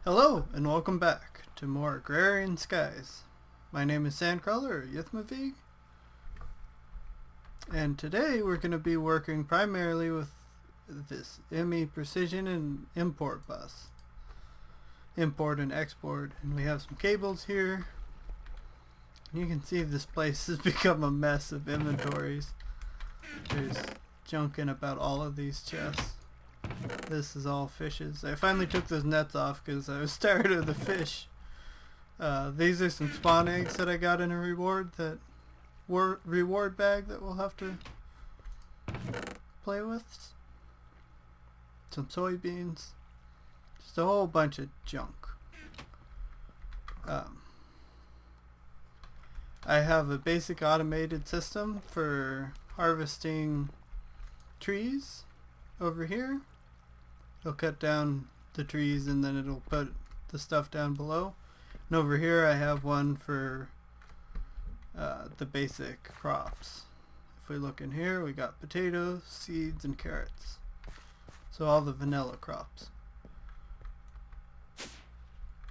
Hello and welcome back to more Agrarian Skies. My name is Sandcrawler or Ythmevge, and today we're going to be working primarily with this ME precision and import bus. Import and export, and we have some cables here. You can see this place has become a mess of inventories. There's junk in about all of these chests. This is all fishes. I finally took those nets off because I was tired of the fish. These are some spawn eggs that I got in a reward bag that we'll have to play with. Some soybeans. Just a whole bunch of junk. I have a basic automated system for harvesting trees over here. It'll cut down the trees and then it'll put the stuff down below. And over here I have one for the basic crops. If we look in here, we got potatoes, seeds, and carrots. So all the vanilla crops.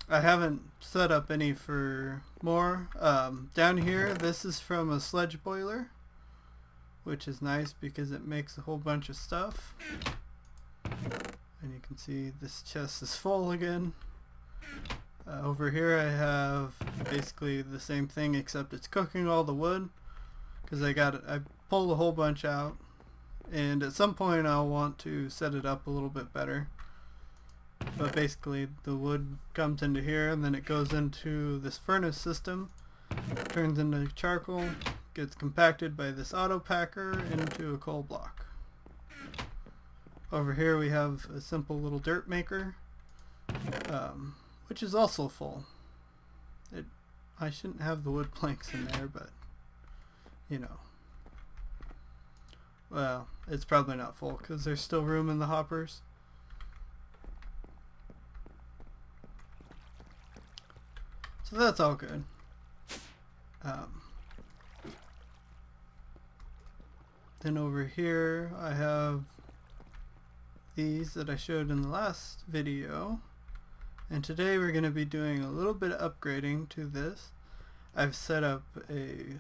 I haven't set up any for more. Down here, this is from a sludge boiler, which is nice because it makes a whole bunch of stuff. And you can see this chest is full again. Over here I have basically the same thing, except it's cooking all the wood because I pulled a whole bunch out, and at some point I'll want to set it up a little bit better. But basically the wood comes into here and then it goes into this furnace system, turns into charcoal, gets compacted by this auto packer into a coal block. Over here we have a simple little dirt maker, which is also full. I shouldn't have the wood planks in there, but you know. Well, it's probably not full because there's still room in the hoppers. So that's all good. Then over here I have these that I showed in the last video, and today we're going to be doing a little bit of upgrading to this. I've set up a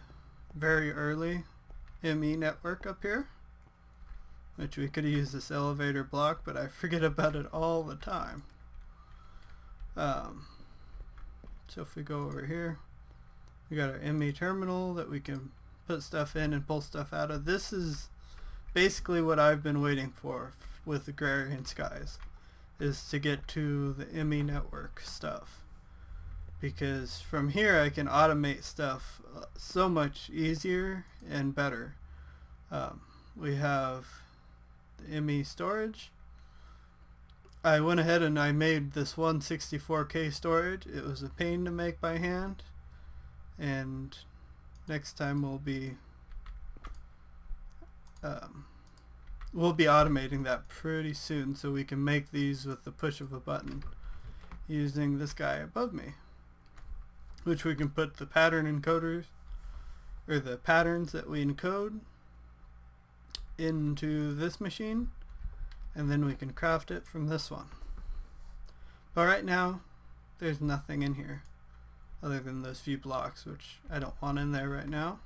very early ME network up here, which we could use this elevator block, but I forget about it all the time. So if we go over here, we got our ME terminal that we can put stuff in and pull stuff out of. This is basically what I've been waiting for with Agrarian Skies, is to get to the ME network stuff, because from here I can automate stuff so much easier and better. We have the ME storage. I went ahead and I made this 164K storage. It was a pain to make by hand, and next time we'll be automating that pretty soon, so we can make these with the push of a button using this guy above me, which we can put the pattern encoders, or the patterns that we encode, into this machine, and then we can craft it from this one. But right now there's nothing in here other than those few blocks, which I don't want in there right now.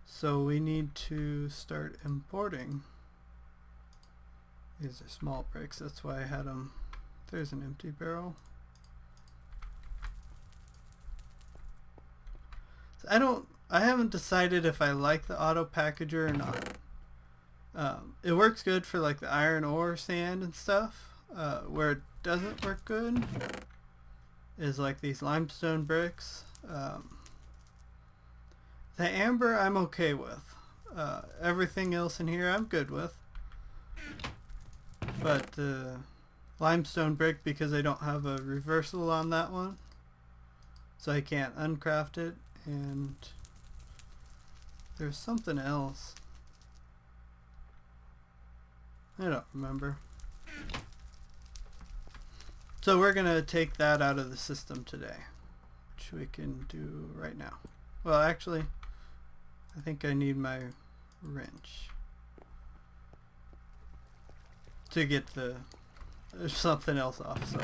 So we need to start importing. These are small bricks, that's why I had them. There's an empty barrel. So I haven't decided if I like the auto packager or not. It works good for like the iron ore, sand and stuff. Where it doesn't work good is like these limestone bricks. The amber I'm okay with. Everything else in here I'm good with. But the limestone brick, because I don't have a reversal on that one, so I can't uncraft it. And there's something else. I don't remember. So we're going to take that out of the system today, which we can do right now. Well, actually, I think I need my wrench to get the there's something else off, so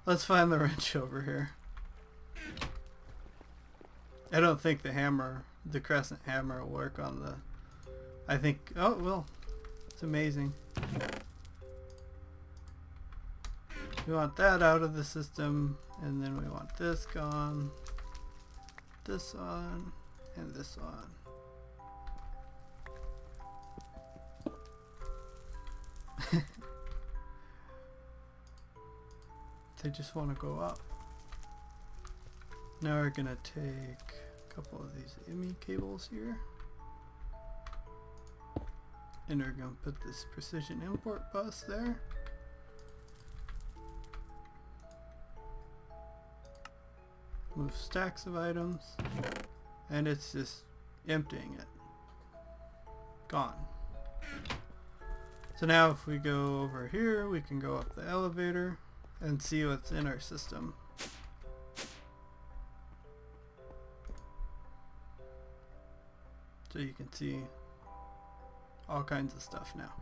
let's find the wrench over here. I don't think the hammer, the crescent hammer, will work on the... I think... Oh, well. It's amazing. We want that out of the system, and then we want this gone, this on, and this on. They just want to go up. Now we're gonna take a couple of these IMI cables here, and we're gonna put this precision import bus there. Move stacks of items, and it's just emptying it. Gone. So now if we go over here, we can go up the elevator and see what's in our system. So you can see all kinds of stuff now.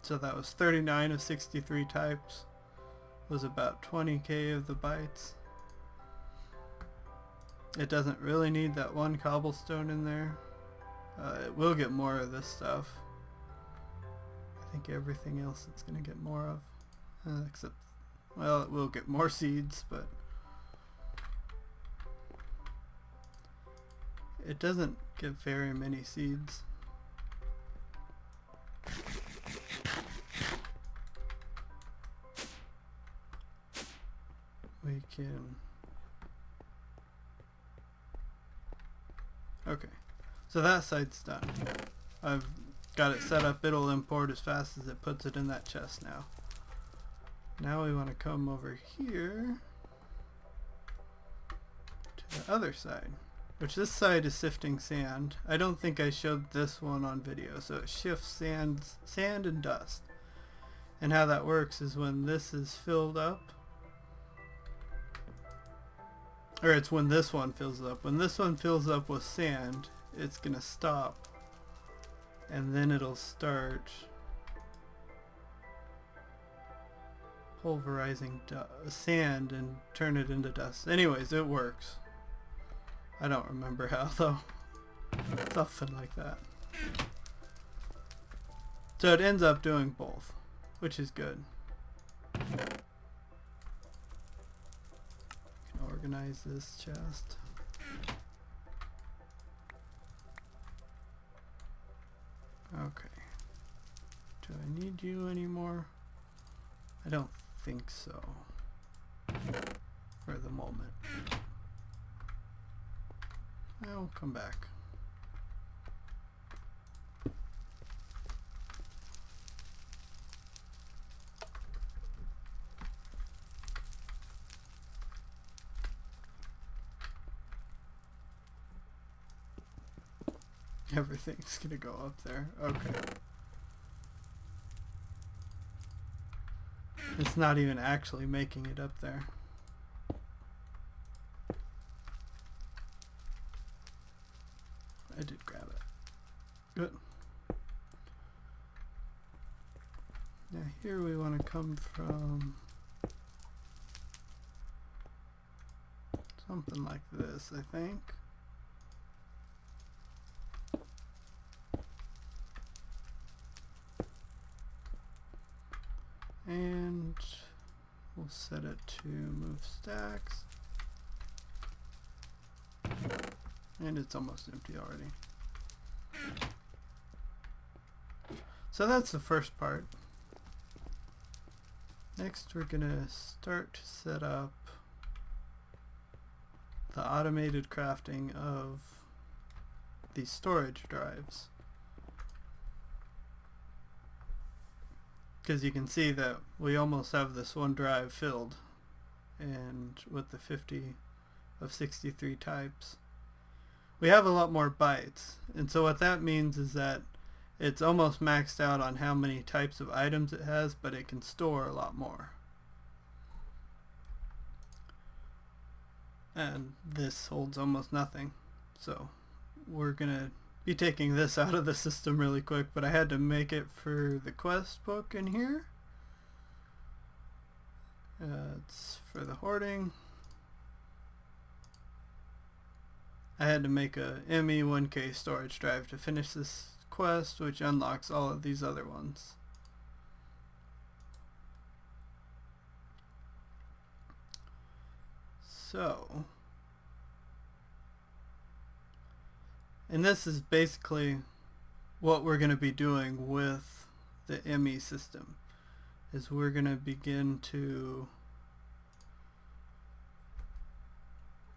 So that was 39 of 63 types. Was about 20k of the bytes. It doesn't really need that one cobblestone in there. It will get more of this stuff. I think everything else it's going to get more of. Except, well, it will get more seeds, but it doesn't get very many seeds. We can... Okay, so that side's done. I've got it set up, it'll import as fast as it puts it in that chest now. Now we want to come over here to the other side, which this side is sifting sand. I don't think I showed this one on video, so it shifts sand and dust. And how that works is when this is filled up, or it's when this one fills up. When this one fills up with sand, it's gonna stop, and then it'll start pulverizing sand and turn it into dust. Anyways, it works. I don't remember how though. Something like that. So it ends up doing both, which is good. Organize this chest. Okay. Do I need you anymore? I don't think so. For the moment. I'll come back. Everything's gonna go up there. Okay. It's not even actually making it up there. I did grab it. Good. Now here we want to come from something like this, I think. And we'll set it to move stacks. And it's almost empty already. So that's the first part. Next we're gonna start to set up the automated crafting of these storage drives. Because you can see that we almost have this one drive filled, and with the 50 of 63 types we have a lot more bytes, and so what that means is that it's almost maxed out on how many types of items it has, but it can store a lot more. And this holds almost nothing, so we're gonna be taking this out of the system really quick, but I had to make it for the quest book in here. It's for the hoarding. I had to make a ME 1K storage drive to finish this quest, which unlocks all of these other ones. So, and this is basically what we're going to be doing with the ME system, is we're going to begin to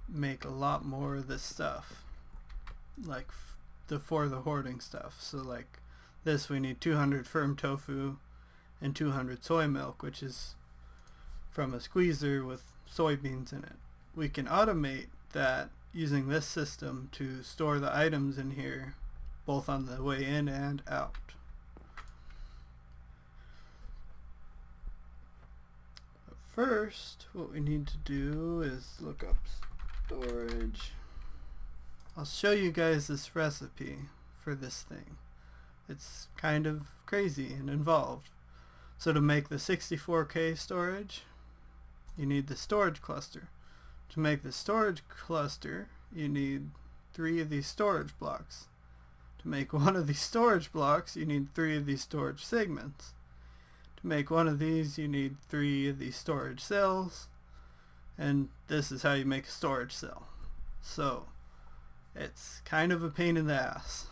make a lot more of this stuff, like for the hoarding stuff. So like this, we need 200 firm tofu and 200 soy milk, which is from a squeezer with soybeans in it. We can automate that using this system to store the items in here, both on the way in and out. But first, what we need to do is look up storage. I'll show you guys this recipe for this thing. It's kind of crazy and involved. So to make the 64K storage, you need the storage cluster. To make the storage cluster, you need 3 of these storage blocks. To make one of these storage blocks, you need 3 of these storage segments. To make one of these, you need 3 of these storage cells. And this is how you make a storage cell. So it's kind of a pain in the ass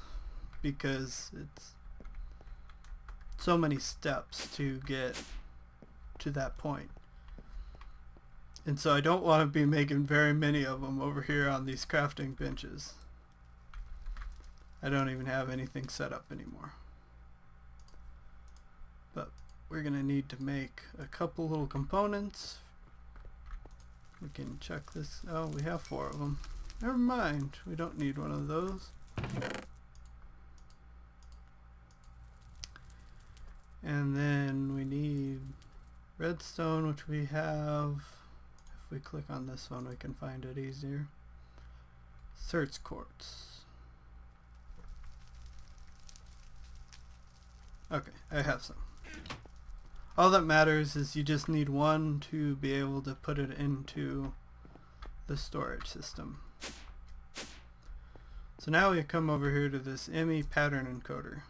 because it's so many steps to get to that point. And so I don't want to be making very many of them over here on these crafting benches. I don't even have anything set up anymore. But we're going to need to make a couple little components. We can check this. Oh, we have 4 of them. Never mind. We don't need one of those. And then we need redstone, which we have. If we click on this one, we can find it easier. Search quartz. Okay, I have some. All that matters is you just need one to be able to put it into the storage system. So now we come over here to this ME pattern encoder.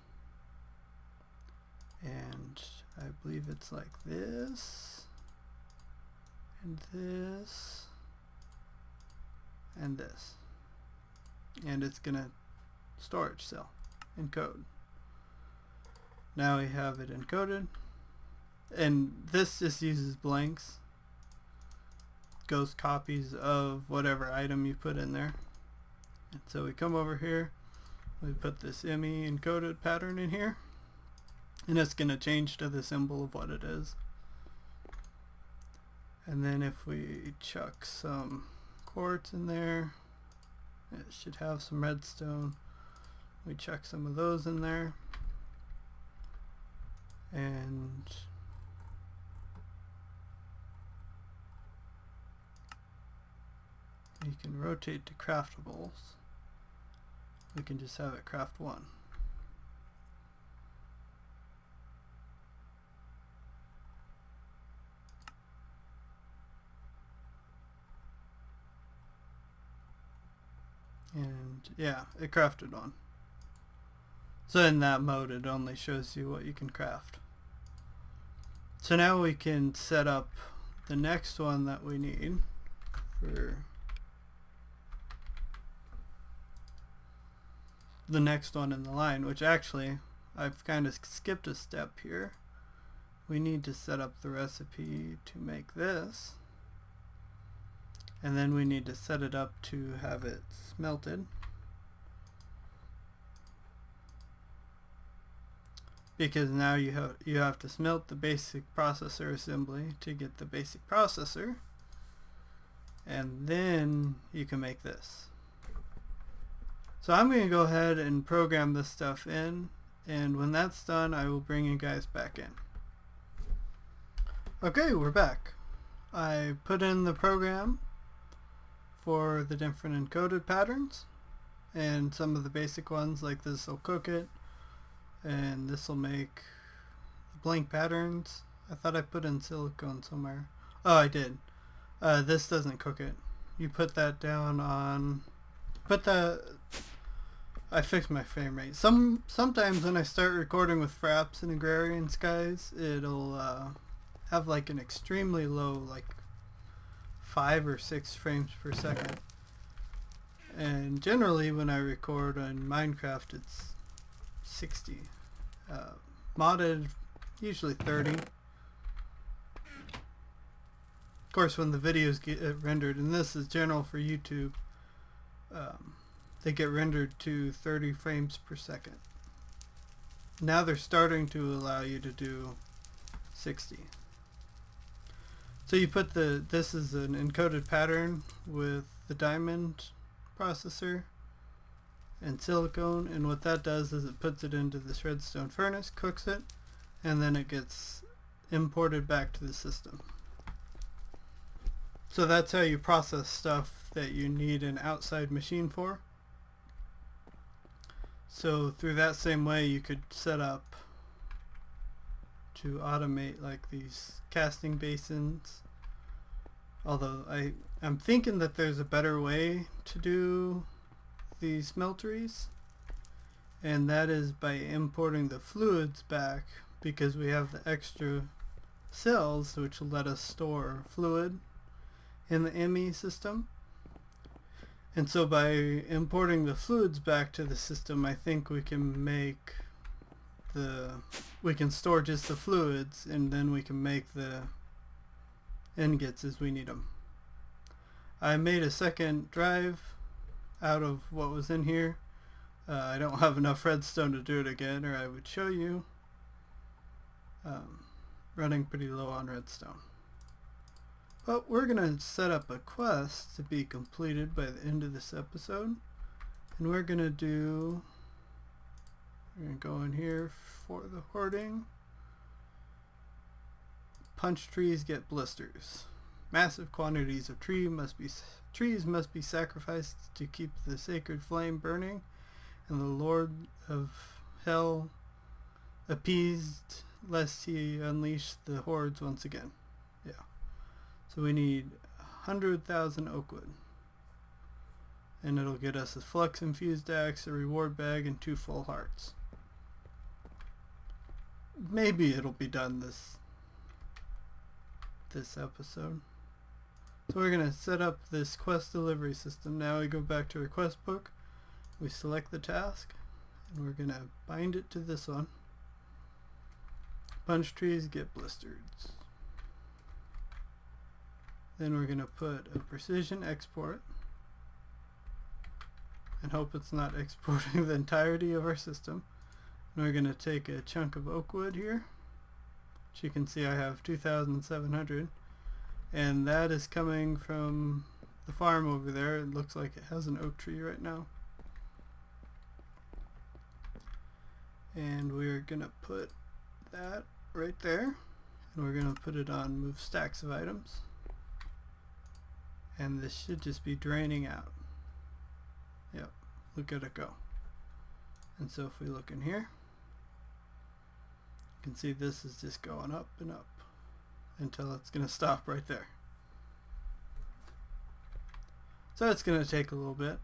And I believe it's like this, and this, and this. And it's gonna storage cell encode. Now we have it encoded. And this just uses blanks, ghost copies of whatever item you put in there. And so we come over here, we put this ME encoded pattern in here, and it's going to change to the symbol of what it is. And then if we chuck some quartz in there, it should have some redstone. We chuck some of those in there, and you can rotate to craftables. We can just have it craft 1. And yeah, it crafted 1. So in that mode it only shows you what you can craft. So now we can set up the next one that we need for the next one in the line, which actually I've kind of skipped a step here. We need to set up the recipe to make this, and then we need to set it up to have it smelted, because now you have to smelt the basic processor assembly to get the basic processor, and then you can make this. So I'm going to go ahead and program this stuff in, and when that's done I will bring you guys back in. Okay, we're back. I put in the program for the different encoded patterns, and some of the basic ones like this will cook it, and this will make blank patterns. I thought I put in silicone somewhere. Oh, I did. This doesn't cook it. You put that down on, I fixed my frame rate. Sometimes when I start recording with Fraps and Agrarian Skies, it'll have like an extremely low, like 5 or 6 frames per second. And generally when I record on Minecraft it's 60. Modded, usually 30. Of course, when the videos get rendered, and this is general for YouTube, they get rendered to 30 frames per second. Now they're starting to allow you to do 60. So you put this is an encoded pattern with the diamond processor and silicone, and what that does is it puts it into this redstone furnace, cooks it, and then it gets imported back to the system. So that's how you process stuff that you need an outside machine for. So through that same way you could set up to automate like these casting basins. Although I'm thinking that there's a better way to do these smelteries, and that is by importing the fluids back, because we have the extra cells which will let us store fluid in the ME system. And so by importing the fluids back to the system, I think we can make we can store just the fluids, and then we can make the ingots as we need them. I made a second drive out of what was in here. I don't have enough redstone to do it again, or I would show you. Running pretty low on redstone. But we're going to set up a quest to be completed by the end of this episode. And we're going to go in here for the hoarding. Punch trees get blisters. Massive quantities of trees must be sacrificed to keep the sacred flame burning, and the Lord of Hell appeased lest he unleash the hordes once again. Yeah. So we need 100,000 oak wood. And it'll get us a flux infused axe, a reward bag, and 2 full hearts. Maybe it'll be done this episode. So we're going to set up this quest delivery system. Now we go back to our quest book. We select the task, and we're going to bind it to this one. Punch trees get blisters. Then we're going to put a precision export and hope it's not exporting the entirety of our system. And we're going to take a chunk of oak wood here, which you can see I have 2,700, and that is coming from the farm over there. It looks like it has an oak tree right now. And we're going to put that right there, and we're going to put it on move stacks of items. And this should just be draining out. Yep, look at it go. And so if we look in here, you can see this is just going up and up until it's going to stop right there. So it's going to take a little bit.